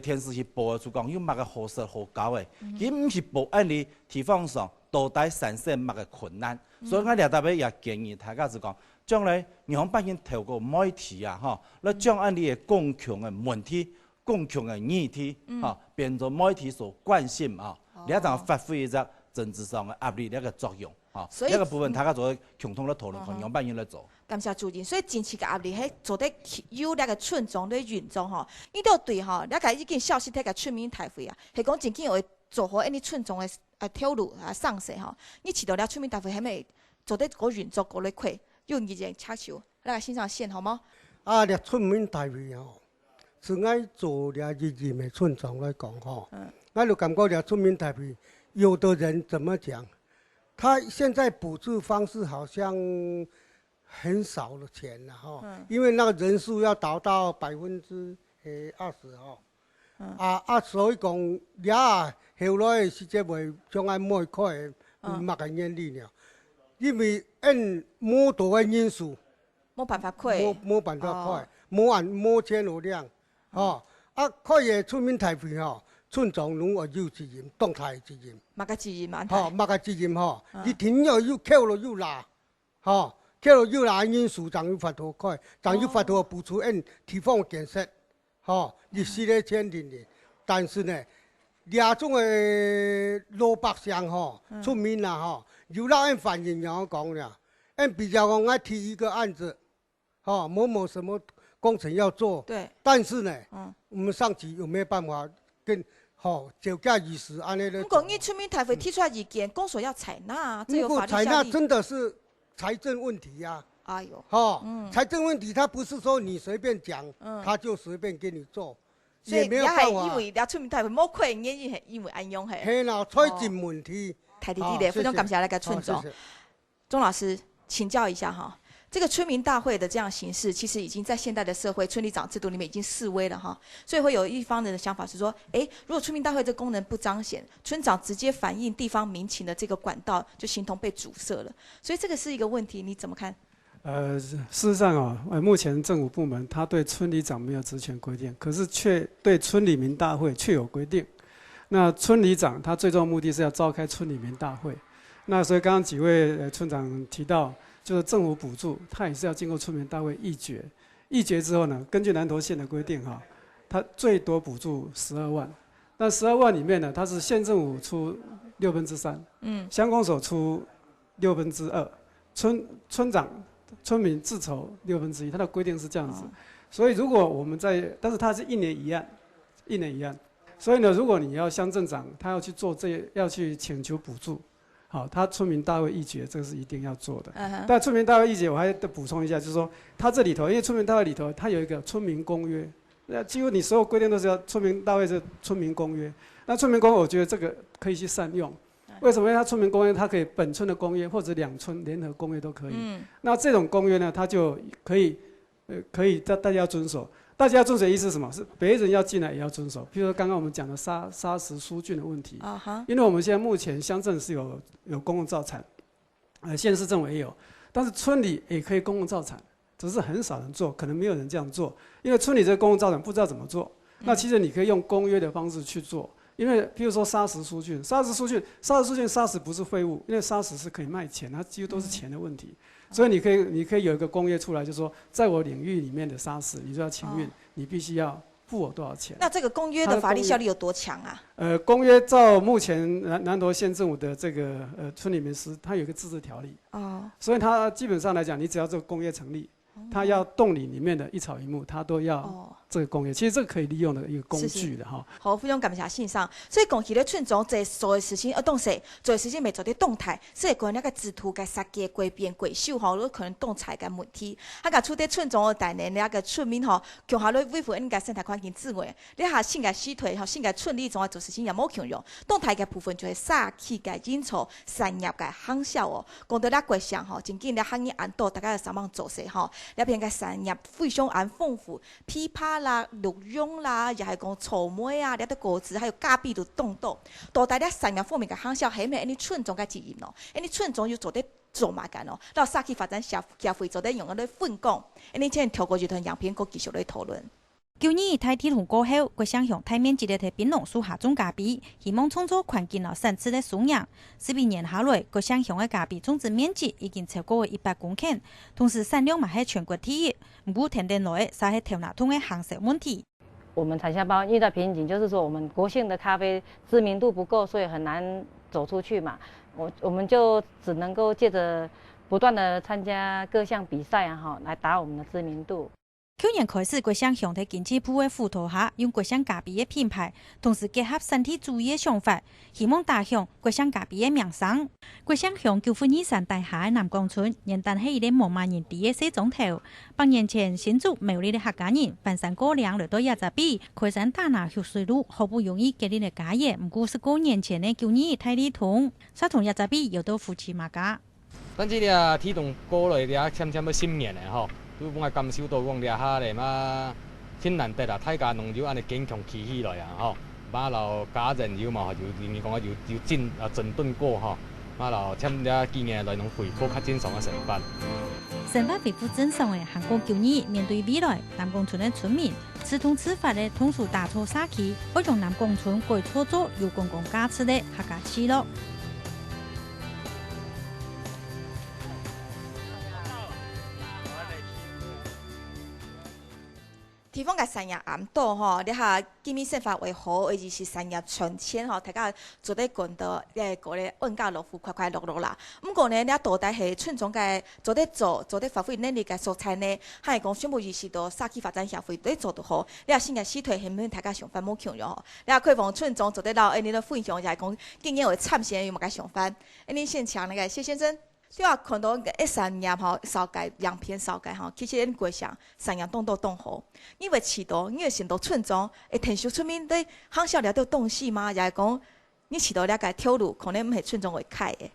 电视去播的，就讲有乜个好实好搞的，佢唔是播按你地方上到底产生乜个困难，所以我哋特别也建议大家就讲，将来杨百姓透过媒体啊，哈，来将按你的共强的问题、共强的议题，哈，变作媒体所关心啊，你一定发挥一个政治上的压力一个作用，哈，呢个部分大家做共同来讨论，看杨百姓来做。感谢主任，所以近期嘅压力喺做得有那个村庄咧运作吼，伊都对吼，了解已经消息睇个村民大会啊，系讲真紧会做好你村庄嘅条路啊上势吼，你起到了村民大会系咪做得个运作个咧快，用意见插手，来欣赏线好吗？啊，咧村民大会吼，是爱做咧日日的村庄来讲吼，我就感觉咧村民大会，有的人怎么讲，他现在补助方式好像。很少的钱了哈，因为那个人数要达到20%哈，所以讲也后来的时间袂像按每块嘛个眼力了，因为按摩多的因素，冇办法开，冇办法开，冇钱有量，哈，开嘅村民大会吼，村长拢有责任，动态责任，嘛个责任嘛，哈，嘛个责任吼，你停了又扣了又拉，哈。叫做又拿因素，长有法度开，长有法度补助地方建设，吼，日时咧签订的。但是呢，两种的老百姓吼，村民啦吼，有那按反映然后讲了，比较讲爱提一个案子，吼，某某什么工程要做，对，但是呢，我们上级有没有办法跟就价与时安尼咧？如果你村民大会提出来意见，公所要采纳，这有法律效力。采纳真的是。财政问题呀，哎呦，财政问题，他不是说你随便讲，他就随便给你做，也没有办法。因为了村民大会冇亏，原因系因为安用系。系啦，财政问题。太弟弟的，非常感谢那个村长。钟老师，请教一下哈，这个村民大会的这样形式，其实已经在现代的社会村里长制度里面已经式微了哈，所以会有一方人的想法是说，如果村民大会这功能不彰显，村长直接反映地方民情的这个管道就形同被阻塞了，所以这个是一个问题，你怎么看？事实上目前政府部门他对村里长没有职权规定，可是却对村里民大会确有规定。那村里长他最终的目的是要召开村里民大会，那所以刚刚几位村长提到。就是政府补助，它也是要经过村民大会议决，议决之后呢，根据南投县的规定它最多补助12万，那12万里面呢，它是县政府出3/6，乡公所出2/6，村长村民自筹1/6，它的规定是这样子。所以如果我们但是它是1年一案，所以呢，如果你要乡镇长他要去做要去请求补助。好，他村民大会议决，这个是一定要做的。但村民大会议决，我还得补充一下，就是说，它这里头，因为村民大会里头，它有一个村民公约，几乎你所有规定都是要村民大会是村民公约。那村民公约，我觉得这个可以去善用。为什么？因为它村民公约，它可以本村的公约或者2村联合公约都可以。那这种公约呢，它就可以大家要遵守。大家要遵守的意思是什么？是别人要进来也要遵守。譬如说刚刚我们讲的砂石疏浚的问题，因为我们现在目前乡镇是有公共造产，县市政府也有，但是村里也可以公共造产，只是很少人做，可能没有人这样做，因为村里这个公共造产不知道怎么做。那其实你可以用公约的方式去做。因为，譬如说砂石疏浚，砂石不是废物，因为砂石是可以卖钱，它几乎都是钱的问题。所以你可以有一个公约出来，就是说，在我领域里面的砂石，你就要清运，你必须要付我多少钱。那这个公约的法律效力有多强啊？公约照目前南投县政府的这个村里民司，它有一个自治条例。所以它基本上来讲，你只要这个公约成立，它要动你里面的一草一木，它都要这个公约。其实这个可以利用的一个工具的哈。好，非常感谢信上。所以讲起咧，村长在做的事情要动势，做的事情未做啲动态，所以讲那个制图个设计规变规守吼，都可能动材个问题。啊，甲处在村长的代年那个村民吼，强下来维护应该生态环境资源。你下性个死退吼，性个村里总要做事情也冇强用。动态个部分就是沙气个引草、产业个行销哦。讲到咧国上吼，真紧咧行业安多，大家上网做势吼。那边个产业非常安丰富，枇杷啦、鹿茸啦，也系讲草莓啊，了的果子，还有咖啡都动到。到大家产业方面嘅行销，系咪？你村庄嘅经营咯，你村庄要做啲做嘛干咯。到沙区发展协会做啲用嗰啲分工，你先透过集团样片个继续来讨论。旧年台铁通过后，国想向台面积的摕槟榔树下种咖啡，希望创造环境和产值的素养。12年下来，国想向的咖啡种植面积已经超过100公顷，同时产量嘛系全国第一。不过，田地内啥系调哪通的行势问题。我们产销包遇到瓶颈，就是说我们国姓的咖啡知名度不够，所以很难走出去嘛。我们就只能够借着不断的参加各项比赛啊，来打我们的知名度。去年开始，国想向在经济部的辅导下，用国想咖啡的品牌，同时结合身体主义的想法，希望打响国想咖啡的名声。国想向9分23大厦的南光村，原单是一个5万人地的小钟头。8年前，新竹美丽的客家人翻山过岭来到亚扎比，开山打拿秀水路，好不容易建立了家业。不过19年前的旧年台里通，才从亚扎比又到夫妻马家。咱这个体动过来了，欠要10年的吼。都我感受到讲掠下咧嘛，挺难得啦。大家农友安尼坚强起来啊吼，马路家人有嘛就讲就整顿过吼，马路欠了经验来能恢复较正常的生活。生活恢复正常的韩国旧年，面对未来南光村的村民，此通此法的通俗打错沙期，会将南光村改错做有公共价值的客家村落。地方嘅产业暗多吼，你下建面生活为好，而且是产业存钱吼，大家做得管到个咧稳价落户快快乐乐啦。毋过呢，你到底系村庄嘅做得发挥能力嘅蔬菜呢，还系讲宣布是到沙区发展协会对做得好。你下新嘅死退，系免大家上班冇强用吼。你下开放村庄做得到，你的分享就系讲经验会参先有冇甲上班？你现场那个谢先生。对啊，看到个产业吼，烧改样片烧改吼，其实因过上产业动好。因为市道，因为成都村庄会填收村民对行销了到东西吗？也系讲你市道了解跳路，可能唔系村庄会开的。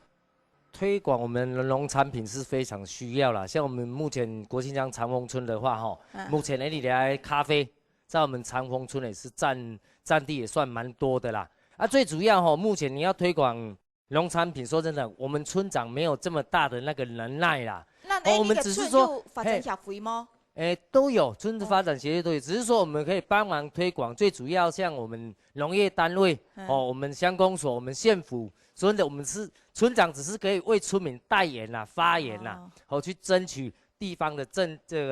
推广我们的农产品是非常需要啦。像我们目前国庆乡长丰村的话，目前那里的咖啡在我们长丰村也是占地也算蛮多的啦。最主要目前你要推广农产品，说真的，我们村长没有这么大的那个能耐啦。那我们只是说发展协会吗？都有村子发展协会都有，只是说我们可以帮忙推广。最主要像我们农业单位我们乡公所、我们县府，说真的，我们是村长，只是可以为村民代言啦、发言啦，去争取地方的这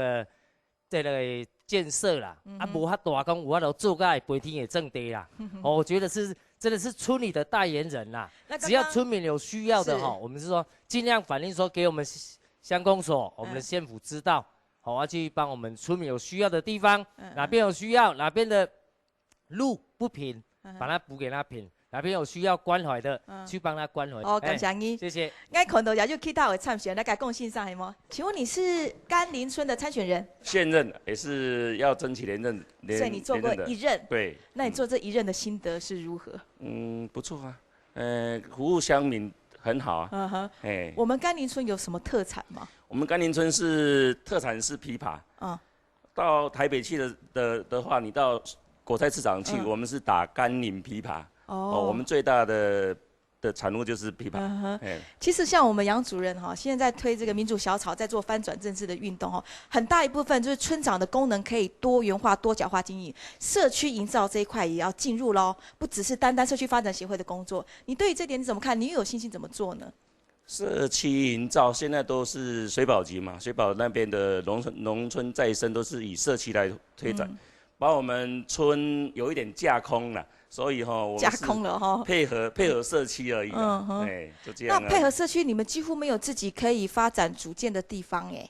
个建设啦。无法大讲，有法度做到飞天的正地啦。我觉得是。真的是村里的代言人啦，只要村民有需要的我们是说尽量反映说给我们乡公所、我们的县府知道，要去帮我们村民有需要的地方，哪边有需要，哪边的路不平，把它补给他平。哪边有需要关怀的，去帮他关怀。感谢你，谢谢。我看到也就其他的参选，来改共信上系吗？请问你是甘霖村的参选人？现任也是要争取连任，所以你做过一任。对。那你做这一任的心得是如何？不错啊，服务乡民很好啊。我们甘霖村有什么特产吗？我们甘霖村特产是枇杷。到台北去的话，你到果菜市场去，我们是打甘霖枇杷。我们最大的的产物就是枇杷。其实像我们杨主任哈，现在在推这个民主小草，在做翻转政治的运动哈，很大一部分就是村长的功能可以多元化、多角化经营，社区营造这一块也要进入咯，不只是单单社区发展协会的工作。你对于这点你怎么看？你又有信心怎么做呢？社区营造现在都是水保局嘛，水保那边的农村再生都是以社区来推展，把我们村有一点架空了，所以我们架空了哈，配合社区而已啦，就这样。那配合社区，你们几乎没有自己可以发展主见的地方哎。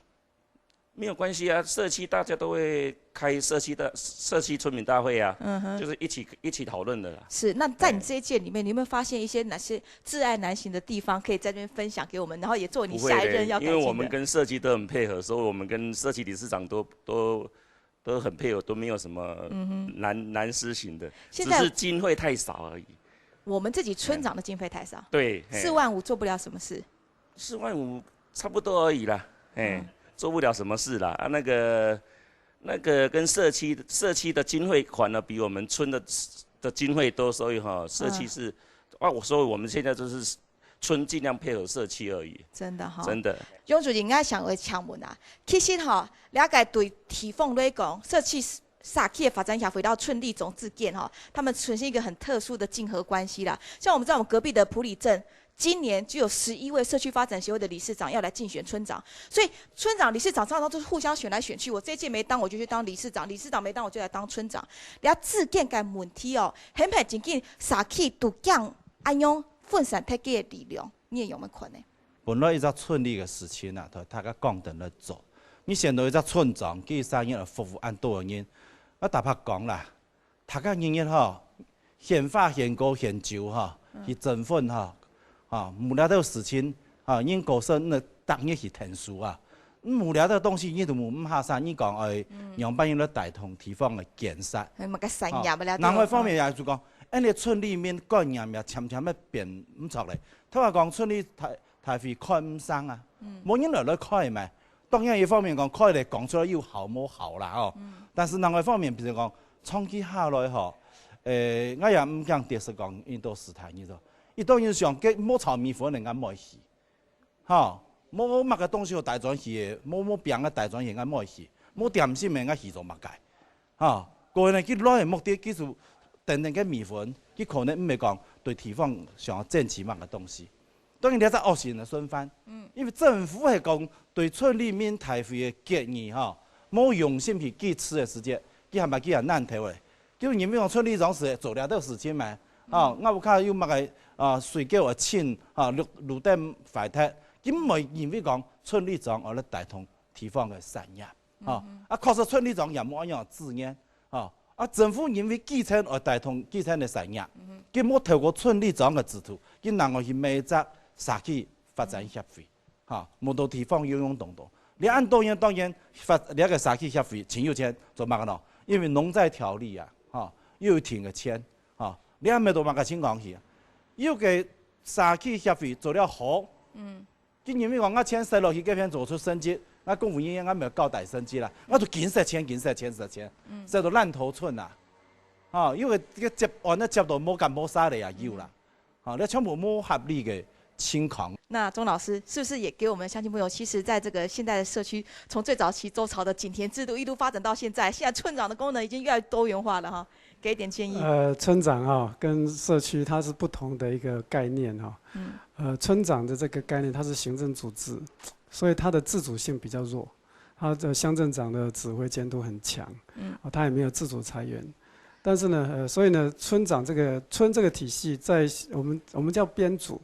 没有关系啊，社区大家都会开社区村民大会啊，就是一起讨论的啦。是，那在你这一届里面，你有没有发现一些哪些挚爱难行的地方，可以在这边分享给我们，然后也做你下一任要改进的？因为我们跟社区都很配合，所以我们跟社区理事长都很配合，都没有什么难施行的，只是经费太少而已。我们自己村长的经费太少，对，4万5做不了什么事。4万5差不多而已啦，做不了什么事啦啊，那个跟社区的经费款呢，比我们村的经费多，所以社区是所以我们现在就是村尽量配合社区而已。真的真的。杨主任，我想会请问啊，其实了解对地方来讲，社区xã区的发展协会到村里总自建他们存在一个很特殊的竞合关系啦。像我们在我们隔壁的埔里镇。今年就有11位社区发展协会的理事长要来竞选村长，所以村长、理事长常常都是互相选来选去。我这一届没当，我就去当理事长；理事长没当，我就来当村长。了自建个问题很怕真紧xã區都講安樣分散太多的力量，你也有沒有可能？本來一個村里嘅事情啊，大家共同來做。你選到一個村長，佢生日服務按多人，我大拍講啦，大家人獻花、獻歌、獻酒去振奮木料的事情因果是那當日是天數啊，木料的東西你都唔下山，你講讓班人來帶動地方嘅建設。另外方面也就講，你村裡面幹嘢咪漸漸咪變唔錯嚟。佢話講村裡太費開唔生啊，冇人來開咪。當然一方面講開嚟講出來要好冇好啦但是另外方面，譬如講長期下來我也唔講電視講印度斯坦呢度。伊當然上嘅冇炒米粉人家冇去，冇乜嘅東西大轉去，冇餅嘅大轉去，人家冇去，冇點心人家去做乜嘅，個人佢攞嘅目的，佢就等嘅米粉，佢可能唔係講對地方想爭取乜嘅東西。當然你係惡性嘅循環，因為政府係講對村裡面大會嘅建議冇用心去支持嘅時間，佢係咪佢係難頭嘅？叫你們講村裡總是做了啲事情嘛。我有看有乜個水果啊青綠燈快鐵，咁咪認為講村里長我咧帶動地方嘅產業，確實村里長也冇一樣資源，政府認為基層而帶動基層嘅產業，佢冇透過村里長嘅指導，佢能夠去買隻社區發展協會，冇到地方擁動動。你按當然你一個社區協會錢有錢做乜嘅咯？因為農債條例又要填嘅錢。你係咪到乜嘅情況去？要嘅社區協會做了好，今年咪講我錢使落去，嗰邊做出升級，我公務員我咪交代升級啦，我就緊實錢，使到爛頭村啦，因為個接案咧接到冇幹冇啥嚟也要啦，你全部冇合理嘅情況。那鍾老師是不是也給我們鄉親朋友，其實在這個現代的社區，從最早期周朝的井田制度一路發展到現在，現在村長的功能已經越來越多元化了給一點建議。村長跟社區它是不同的一個概念村長的這個概念它是行政組織，所以它的自主性比較弱，它的鄉鎮長的指揮監督很強，它也沒有自主裁員。但是呢，所以呢，村長這個體系在我們叫編組。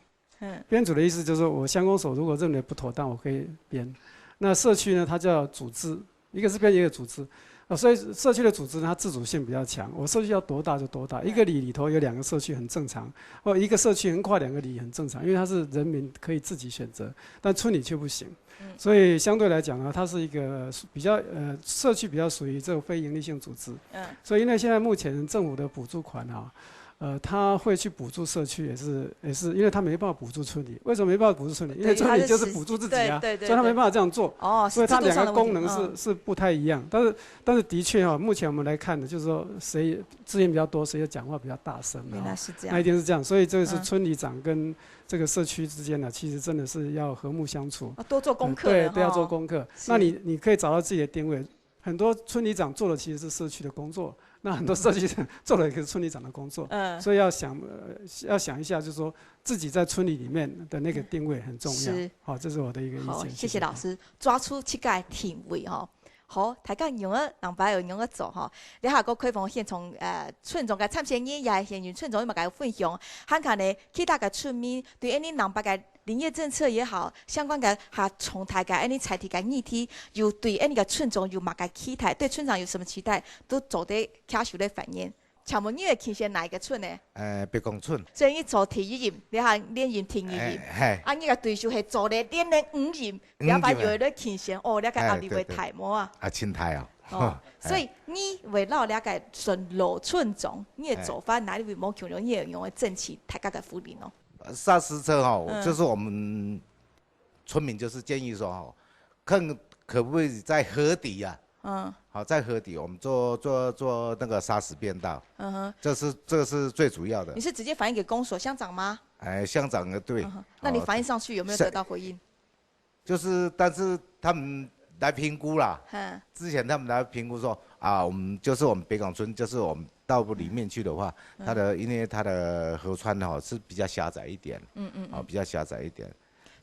編組的意思就是我鄉公所如果認為不妥當，我可以編。那社區呢，它叫組織，一個是編，一個組織。所以社區的組織呢，它自主性比較強。我社區要多大就多大，一個里裡頭有2個社區很正常，或一個社區橫跨2個里很正常，因為它是人民可以自己選擇，但村里卻不行。所以相對來講呢，它是一個比較社區比較屬於這種非營利性組織。所以呢，現在目前政府的補助款他会去补助社区，也是因为他没办法补助村里。为什么没办法补助村里？因为村里就是补助自己啊，所以他没办法这样做。哦，所以他两个功能是不太一样。但是的确目前我们来看的，就是说谁资源比较多，谁的讲话比较大声。原来是这样。那一定是这样，所以这个是村里长跟这个社区之间呢，其实真的是要和睦相处。多做功课。对，都要做功课。那你可以找到自己的定位。很多村里长做的其实是社区的工作，那很多社区长做的也是村里长的工作，所以要想一下，就是说自己在村里面的那个定位很重要。好，这是我的一个意见。好，谢谢老师，抓出7个定位哈。好，大家用个人白有用个做吼，你下个开放现从村中嘅参选人也现用村中嘛嘅分享，看看呢其他嘅村民对安尼人白嘅林业政策也好，相关嘅下从台嘅安尼财体嘅议题，又对安尼嘅村中有嘛嘅期待，对村长有什么期待，都做得卡手的反应。请问你会倾向哪一个村呢？北港村。所以你做体育营，你看练营体育营，啊，你个对手系做咧练5营，不要把有咧倾向哦，你个压力会太么啊？青苔啊。哦，所以你为了了解顺路村中，你的做法哪里会冇强用？你会用的争取大家的福利呢？砂石车就是我们村民就是建议说看可不可以在河底啊？好，在河底我们做那个砂石便道。这个是最主要的。你是直接反映给公所乡长吗？乡长对。那你反映上去有没有得到回应？就是，但是他们来评估啦。之前他们来评估说我们北港村，就是我们到里面去的话，因为它的河川是比较狭窄一点。比较狭窄一点。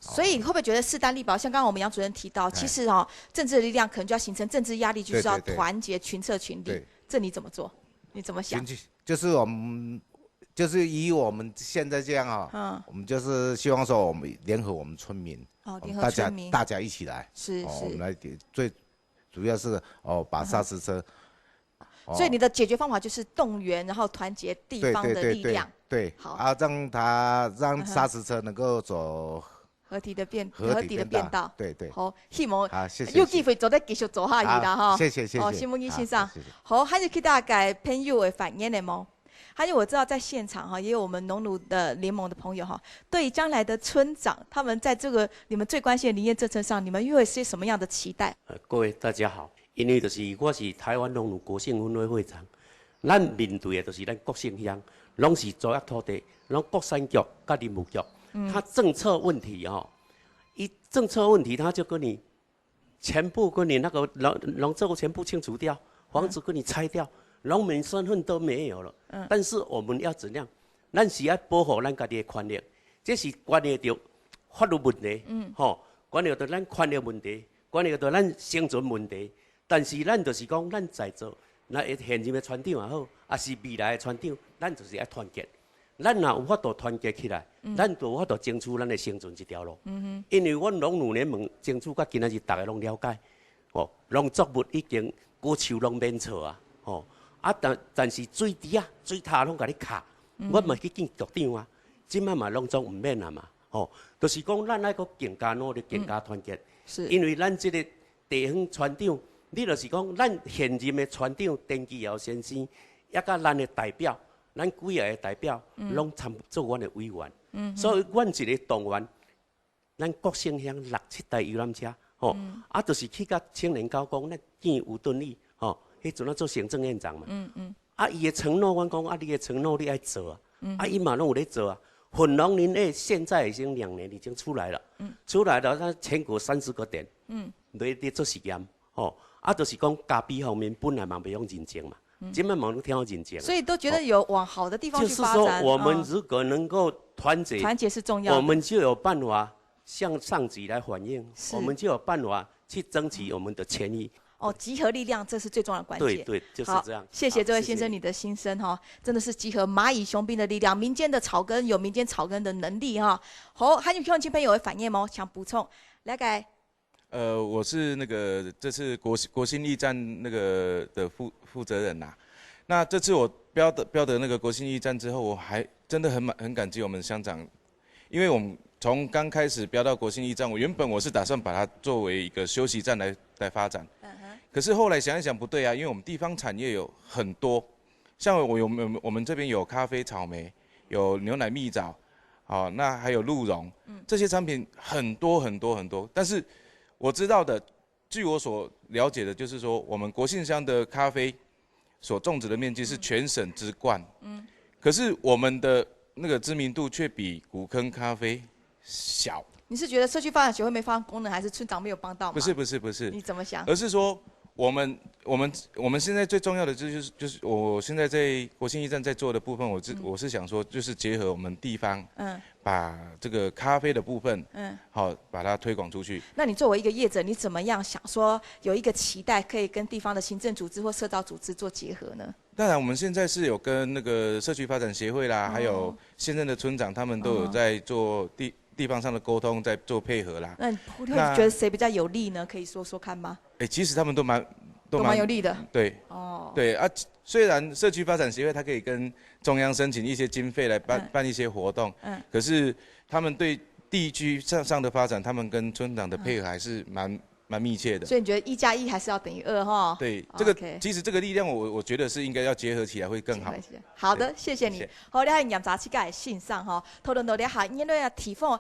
所以你会不会觉得势单力薄？像刚刚我们杨主任提到，其实政治的力量可能就要形成政治压力，就是要团结群策群力。这你怎么做？你怎么想？就是我们，就是以我们现在这样我们就是希望说我们联合我们村民，联合村民，大家一起来，我们来最主要是把砂石车。所以你的解决方法就是动员，然后团结地方的力量。对，好让砂石车能够走。合体的便道，对，好，希望谢谢有機會做得繼續做下去啦，哈。謝謝。哦，新聞醫先生，好，還有其他嘅朋友嘅反應的嗎？還有我知道在現場也有我們農奴的聯盟的朋友對於將來的村長，他們在這個你們最關心的林業政策上，你們又會是什麼樣的期待？各位大家好，因為我是台灣農奴國姓分會會長，咱面對的就是咱國姓鄉，攏是租約土地，攏國產局甲林務局。他政策问题政策问题他就跟你全部跟你那个农作物全部清除掉，房子跟你拆掉，农民身份都没有了。但是我们要怎样？咱是要保护咱家己的权利，这是关系到法律问题，关系到咱权利问题，关系到咱生存问题。但是咱就是讲，咱在座，那现任的村长也好，也是未来的村长，咱就是要团结。咱若有法度团结起来，咱就有法度争取咱的生存一条路。因为阮农奴联盟争取到今仔日，大家拢了解，农作物已经高树拢免错但是水池水塔拢甲你卡，我嘛去见局长啊，即摆嘛拢总唔免啊嘛，就是讲咱爱个更加努力，更加团结。因为咱即个地方村长，你就是讲咱现任的村长陈其尧先生，也甲咱的代表。咱几个代表拢参做阮的委员，所以阮一个动员，咱国姓乡6、7台游览车，就是去甲青年高工，咱见吴敦义，迄阵做行政院长嘛，伊的承诺，阮讲你的承诺你爱做伊嘛拢有咧做混农林业现在已经2年已经出来了，出来了，咱全国30个点，咧做实验，就是讲嘉义方面本来嘛袂用认证嘛。今麦忙都挺好认真，所以都觉得有往好的地方去发展。就是说，我们如果能够团结，团结是重要的，我们就有办法向上级来反映，我们就有办法去争取我们的权益。集合力量，这是最重要的关键。对，就是这样。谢谢这位先生你的心声真的是集合蚂蚁雄兵的力量，民间的草根有民间草根的能力好，还有乡亲朋友的反应吗？想补充？来个。我是那个这次国新驿站那个的负责人呐。那这次我标得那个国新驿站之后，我还真的很感激我们乡长，因为我们从刚开始标到国新驿站，原本我是打算把它作为一个休息站来发展。可是后来想一想不对啊，因为我们地方产业有很多，像我们这边有咖啡草莓，有牛奶蜜枣，好，那还有鹿茸，这些产品很多很多很多。但是我知道的，据我所了解的，就是说我们国姓乡的咖啡所种植的面积是全省之冠，可是我们的那个知名度却比古坑咖啡小。你是觉得社区发展协会没发挥功能，还是村长没有帮到吗？不是。你怎么想？而是说我们现在最重要的就是我现在在国姓驿站在做的部分，我是想说，就是结合我们地方，把这个咖啡的部分，好把它推广出去。那你作为一个业者，你怎么样想说有一个期待，可以跟地方的行政组织或社造组织做结合呢？当然，我们现在是有跟那个社区发展协会啦，还有现任的村长，他们都有在做地方上的沟通，在做配合啦。那你会觉得谁比较有利呢？可以说说看吗？其实他们都蛮有利的。对。对啊，虽然社区发展协会它可以跟中央申请一些经费来办一些活动，可是他们对地区上的发展，他们跟村长的配合还是蛮密切的。所以你觉得1+1还是要等于2哈？对，这个其实这个力量我觉得是应该要结合起来会更好。好的，谢谢你。好，你喺盐杂七界线上哈，讨论到你下因为提供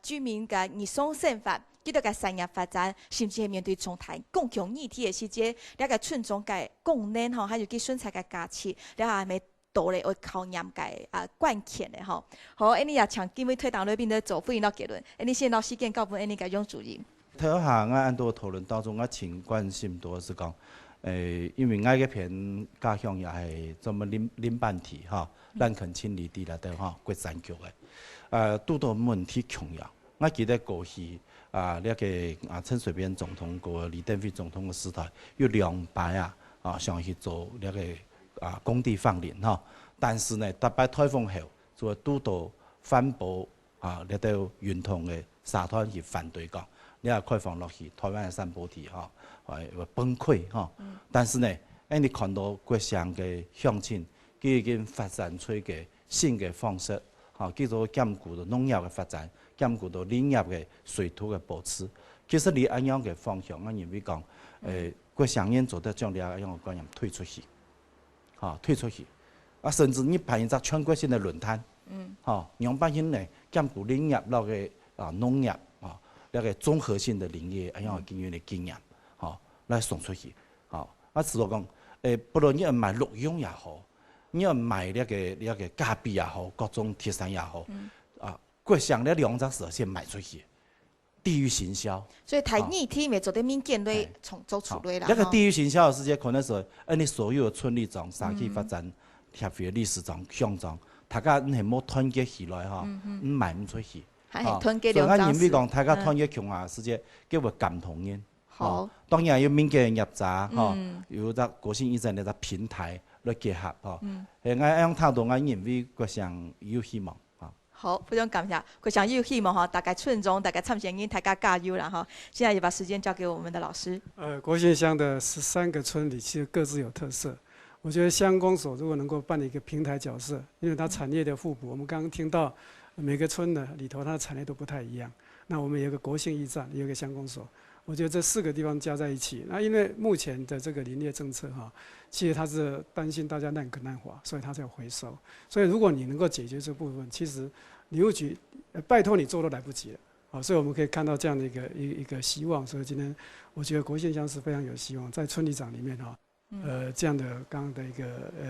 居民嘅日常生活，佢哋嘅产业发展，甚至係面对重大共享议题嘅时节，你嘅村庄嘅功能吼，还有佢选材嘅价值，你係咪多咧會靠鹽嘅關鍵嘅吼？好，你也像今位推動裏邊的做回應到結論，你先到事件告本，你嘅用主任。睇下我按多討論當中，我挺關心多是講，因為我嗰片家鄉也係這麼領辦題哈，咱肯清理地啦，對哈，國產局嘅，拄到問題重要。我記得過去那個陳水扁總統和李登輝總統嘅時代，有2擺上去做那個工地放林哈，但是呢，特別颱風後，就拄到反駁那個運通嘅社團去反對講。你也開放落去，台灣嘅山坡地會崩潰哈。但是呢，你看到國鄉嘅鄉親，佢已經發展出一個新嘅方式，叫做兼顧到農業嘅發展，兼顧到林業嘅水土嘅保持。其實你按樣嘅方向，我認為講，國鄉人做得將你按樣嘅觀念推出去，推出去，甚至你辦一個全國性嘅論壇，讓百姓呢兼顧林業落嘅農業。那個綜合性的林業，一樣經驗的經驗，來送出去，只係講，不論你要賣鹿茸也好，你要賣那個咖啡也好，各種特產也好，國鄉的2隻事先賣出去，地域行銷。所以台議體咪做啲民間類從做處理啦。那個地域行銷的時間，可能是你所有的村里長、社區發展協會理事長、鄉長，大家係冇團結起來賣唔出去。所以我認為講，大家團結強下時節，叫做感同嘅。好，當然有民間業者，有個國姓驿站嘅平台來結合，我樣態度，我認為國鄉有希望。好，非常感謝，國鄉有希望大家村中、大家參選人、大家加油啦哈！現在也把時間交給我們的老師。國姓鄉的13個村里其實各自有特色。我覺得鄉公所如果能夠扮演一個平台角色，因為它產業的互補，我們剛剛聽到。每個村呢裡頭，它的產業都不太一樣。那我們有個國姓驿站，有個鄉公所。我覺得這4個地方加在一起，那因為目前的這個林業政策哈，其實它是擔心大家濫墾濫伐，所以它才有回收。所以如果你能夠解決這部分，其實林務局拜託你做都來不及了。好，所以我們可以看到這樣的一個希望。所以今天我覺得國姓鄉是非常有希望，在村里長裡面哈。這樣的剛剛的一個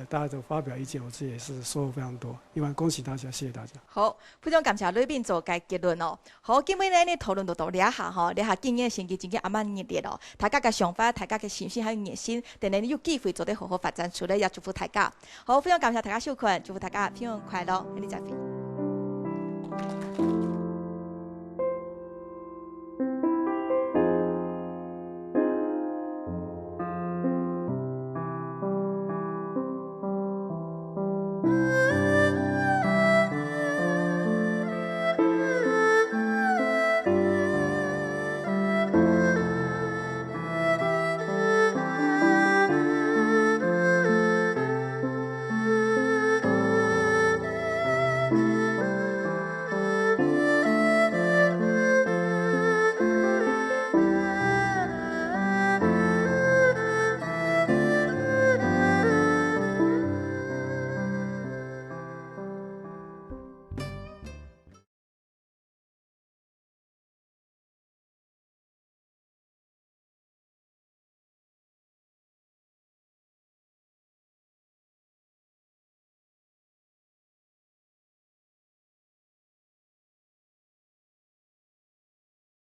大家都發表意見，我自己也是收穫非常多。另外，恭喜大家，謝謝大家。好，非常感謝裏邊做嘅結論哦。好，今日呢你討論到呢下吼，呢下經驗成績真嘅阿蠻熱烈哦。大家嘅想法，大家嘅信心還有熱心，等你有機會做得好好發展出來，也祝福大家。好，非常感謝大家收看，祝福大家平安快樂，你再見。